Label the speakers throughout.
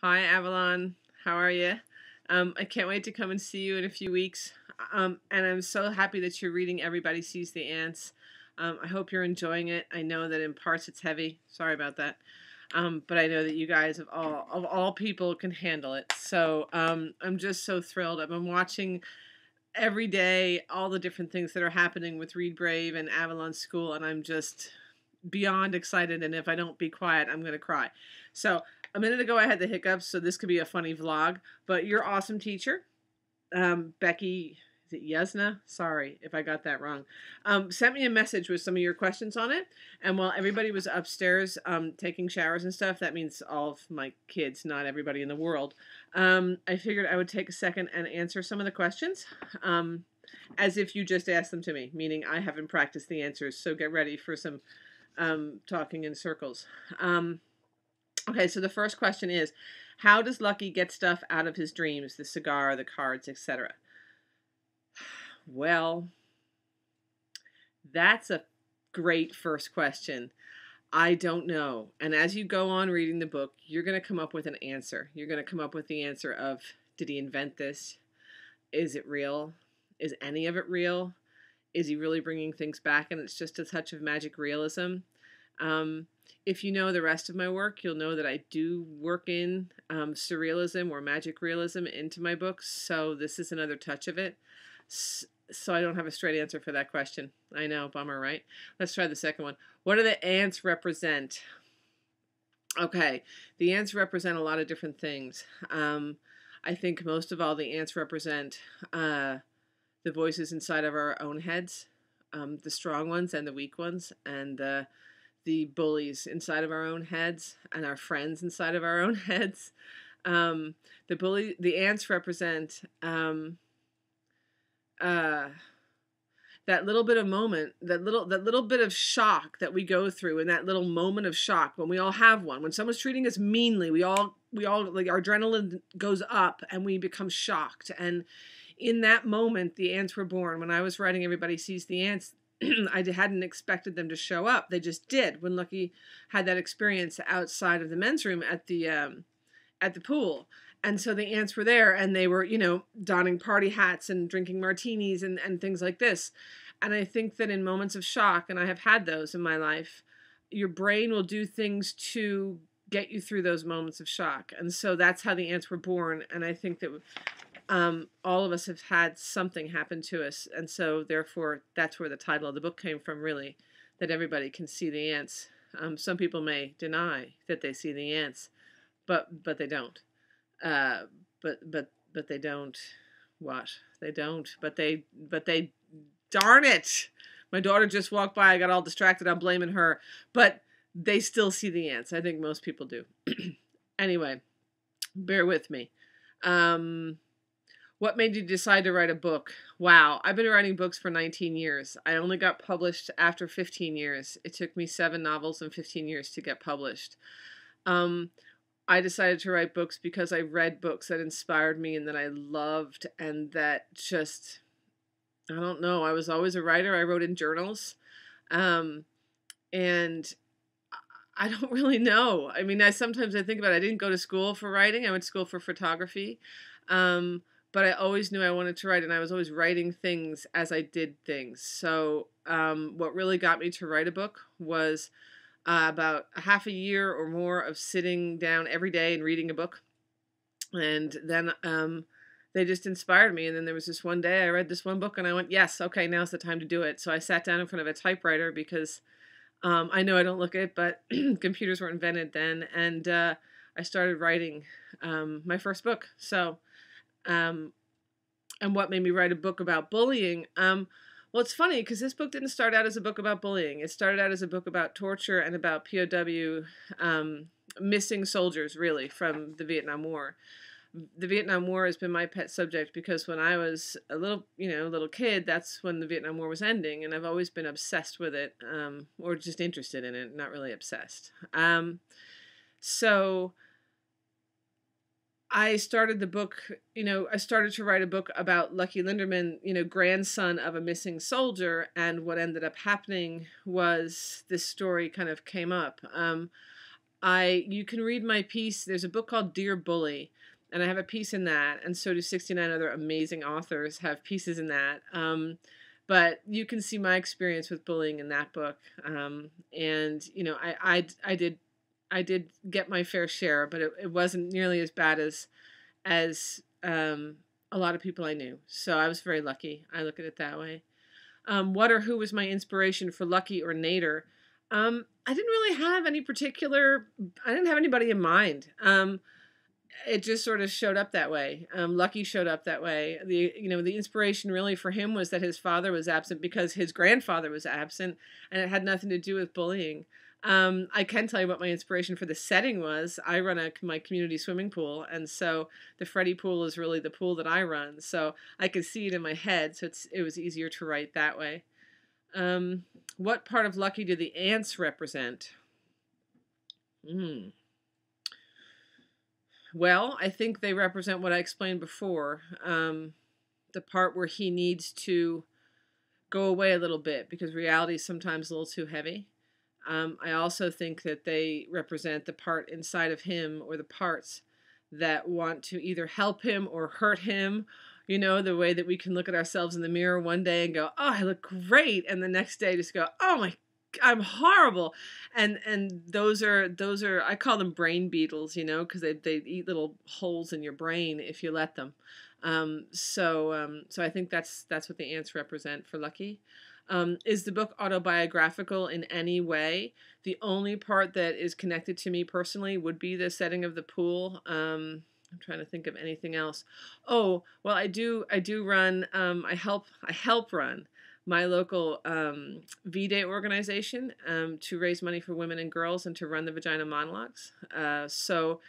Speaker 1: Hi, Avalon. How are you? I can't wait to come and see you in a few weeks. And I'm so happy that you're reading Everybody Sees the Ants. I hope you're enjoying it. I know that in parts it's heavy. Sorry about that. But I know that you guys of all people can handle it. So I'm just so thrilled. I've been watching every day all the different things that are happening with Read Brave and Avalon School, and I'm just beyond excited. And if I don't be quiet, I'm going to cry. So a minute ago I had the hiccups, so this could be a funny vlog. But your awesome teacher, Becky, is it Yesna? Sorry if I got that wrong. Sent me a message with some of your questions on it. And while everybody was upstairs taking showers and stuff, that means all of my kids, not everybody in the world, I figured I would take a second and answer some of the questions as if you just asked them to me, meaning I haven't practiced the answers. So get ready for some talking in circles. Okay, so the first question is, how does Lucky get stuff out of his dreams, the cigar, the cards, etc.? Well, that's a great first question. I don't know. And as you go on reading the book, you're going to come up with an answer. You're going to come up with the answer of, did he invent this? Is it real? Is any of it real? Is he really bringing things back and it's just a touch of magic realism? If you know the rest of my work, you'll know that I do work in surrealism or magic realism into my books. So this is another touch of it. So I don't have a straight answer for that question. I know, bummer, right? Let's try the second one. What do the ants represent? Okay, the ants represent a lot of different things. I think most of all the ants represent the voices inside of our own heads, the strong ones and the weak ones, and the bullies inside of our own heads, and our friends inside of our own heads. The ants represent that little bit of moment, that little bit of shock that we go through, and that little moment of shock when we all have one. When someone's treating us meanly, we all like our adrenaline goes up and we become shocked. And in that moment, the ants were born. When I was writing Everybody Sees the Ants, I hadn't expected them to show up. They just did when Lucky had that experience outside of the men's room at the pool. And so the ants were there, and they were, donning party hats and drinking martinis and things like this. And I think that in moments of shock, and I have had those in my life, your brain will do things to get you through those moments of shock. And so that's how the ants were born. And I think that all of us have had something happen to us. And so therefore, that's where the title of the book came from, really, that everybody can see the ants. Some people may deny that they see the ants, but they don't. But they don't. What? They don't. But they. Darn it! My daughter just walked by. I got all distracted. I'm blaming her. But they still see the ants. I think most people do. Anyway, bear with me. What made you decide to write a book? Wow, I've been writing books for 19 years. I only got published after 15 years. It took me 7 novels and 15 years to get published. I decided to write books because I read books that inspired me and that I loved, and that just, I don't know, I was always a writer. I wrote in journals. And I don't really know. I mean, sometimes I think about it. I didn't go to school for writing. I went to school for photography. But I always knew I wanted to write, and I was always writing things as I did things. So what really got me to write a book was about a half a year or more of sitting down every day and reading a book. And then they just inspired me. And then there was this one day I read this one book and I went, yes, okay, now's the time to do it. So I sat down in front of a typewriter because I know I don't look it, but computers weren't invented then. And I started writing my first book. So, and what made me write a book about bullying? Well, it's funny because this book didn't start out as a book about bullying. It started out as a book about torture and about POW missing soldiers, really, from the Vietnam War. The Vietnam War has been my pet subject because when I was a little kid, that's when the Vietnam War was ending, and I've always been obsessed with it, or just interested in it, not really obsessed. So I started the book, I started to write a book about Lucky Linderman, grandson of a missing soldier. And what ended up happening was this story kind of came up. You can read my piece. There's a book called Dear Bully, and I have a piece in that, and so do 69 other amazing authors have pieces in that. But you can see my experience with bullying in that book. And I did get my fair share, but it wasn't nearly as bad as a lot of people I knew. So I was very lucky. I look at it that way. What or who was my inspiration for Lucky or Nader? I didn't really have any particular. I didn't have anybody in mind. It just sort of showed up that way. Lucky showed up that way. The inspiration really for him was that his father was absent because his grandfather was absent, and it had nothing to do with bullying. I can tell you what my inspiration for the setting was. I run my community swimming pool, and so the Freddie pool is really the pool that I run. So I could see it in my head, so it was easier to write that way. What part of Lucky do the ants represent? Well, I think they represent what I explained before. The part where he needs to go away a little bit because reality is sometimes a little too heavy. I also think that they represent the part inside of him, or the parts that want to either help him or hurt him. The way that we can look at ourselves in the mirror one day and go, "Oh, I look great," and the next day just go, "Oh my, I'm horrible." And those are I call them brain beetles, because they eat little holes in your brain if you let them. So I think that's what the ants represent for Lucky. Is the book autobiographical in any way? The only part that is connected to me personally would be the setting of the pool. I'm trying to think of anything else. Oh, well, I do run. I help run my local V-Day organization to raise money for women and girls and to run the Vagina Monologues. So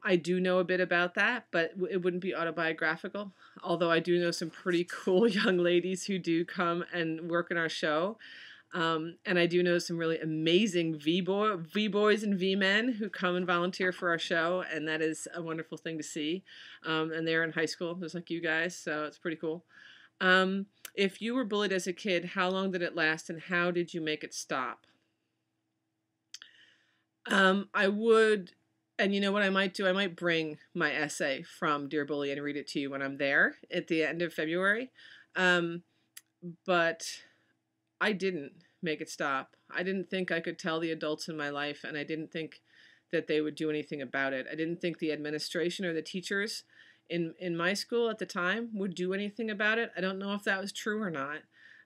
Speaker 1: I do know a bit about that, but it wouldn't be autobiographical. Although I do know some pretty cool young ladies who do come and work in our show. And I do know some really amazing V-boys and V-men who come and volunteer for our show, and that is a wonderful thing to see. And they're in high school, just like you guys, so it's pretty cool. If you were bullied as a kid, how long did it last, and how did you make it stop? I would, and you know what I might do? I might bring my essay from Dear Bully and read it to you when I'm there at the end of February. But I didn't make it stop. I didn't think I could tell the adults in my life, and I didn't think that they would do anything about it. I didn't think the administration or the teachers in my school at the time would do anything about it. I don't know if that was true or not.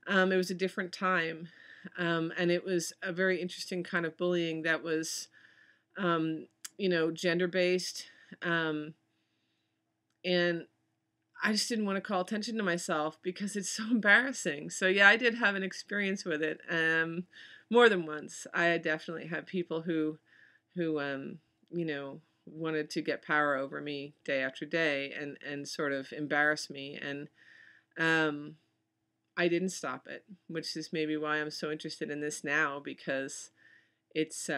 Speaker 1: It was a different time, and it was a very interesting kind of bullying that was, gender-based, and I just didn't want to call attention to myself because it's so embarrassing. So yeah, I did have an experience with it, more than once. I definitely had people who wanted to get power over me day after day and sort of embarrass me, and I didn't stop it, which is maybe why I'm so interested in this now, because it's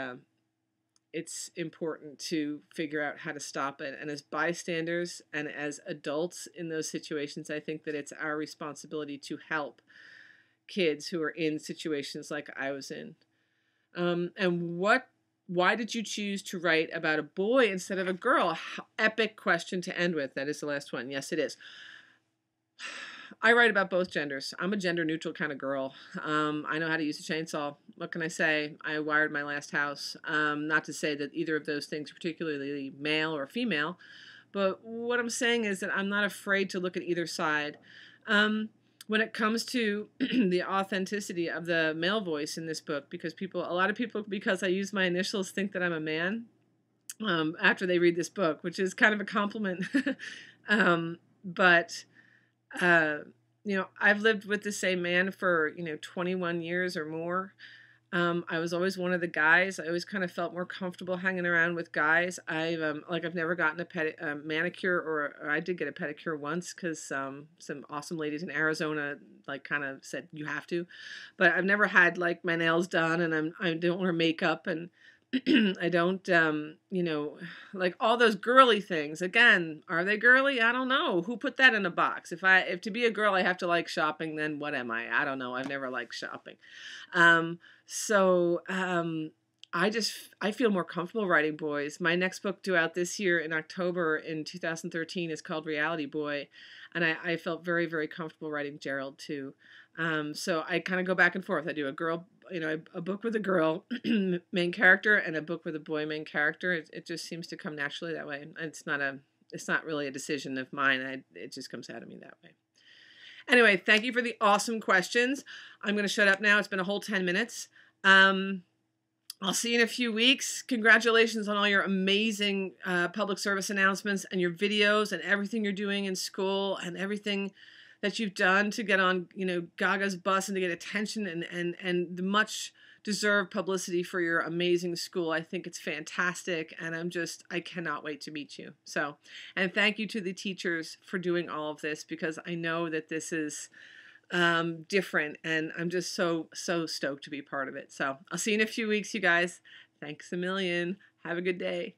Speaker 1: important to figure out how to stop it. And as bystanders and as adults in those situations, I think that it's our responsibility to help kids who are in situations like I was in. Why did you choose to write about a boy instead of a girl? Epic question to end with. That is the last one. Yes, it is. I write about both genders. I'm a gender neutral kind of girl. I know how to use a chainsaw. What can I say? I wired my last house. Not to say that either of those things are particularly male or female, but what I'm saying is that I'm not afraid to look at either side. When it comes to the authenticity of the male voice in this book, because a lot of people, because I use my initials, think that I'm a man after they read this book, which is kind of a compliment. But I've lived with the same man for, 21 years or more. I was always one of the guys. I always kind of felt more comfortable hanging around with guys. I've never gotten a manicure, or I did get a pedicure once because some awesome ladies in Arizona kind of said you have to, but I've never had my nails done, and I don't wear makeup, and I don't, all those girly things. Again, are they girly? I don't know. Who put that in a box? If to be a girl I have to like shopping, then what am I? I don't know. I've never liked shopping. So I feel more comfortable writing boys. My next book due out this year in October in 2013 is called Reality Boy, and I felt very, very comfortable writing Gerald too. So I kind of go back and forth. I do a girl, a book with a girl main character and a book with a boy main character. It just seems to come naturally that way. It's not really a decision of mine. It just comes out of me that way. Anyway, thank you for the awesome questions. I'm going to shut up now. It's been a whole 10 minutes. I'll see you in a few weeks. Congratulations on all your amazing public service announcements and your videos and everything you're doing in school and everything that you've done to get on, Gaga's bus and to get attention and the much deserved publicity for your amazing school. I think it's fantastic, and I cannot wait to meet you. So, and thank you to the teachers for doing all of this, because I know that this is different, and I'm just so stoked to be part of it. So I'll see you in a few weeks, you guys. Thanks a million. Have a good day.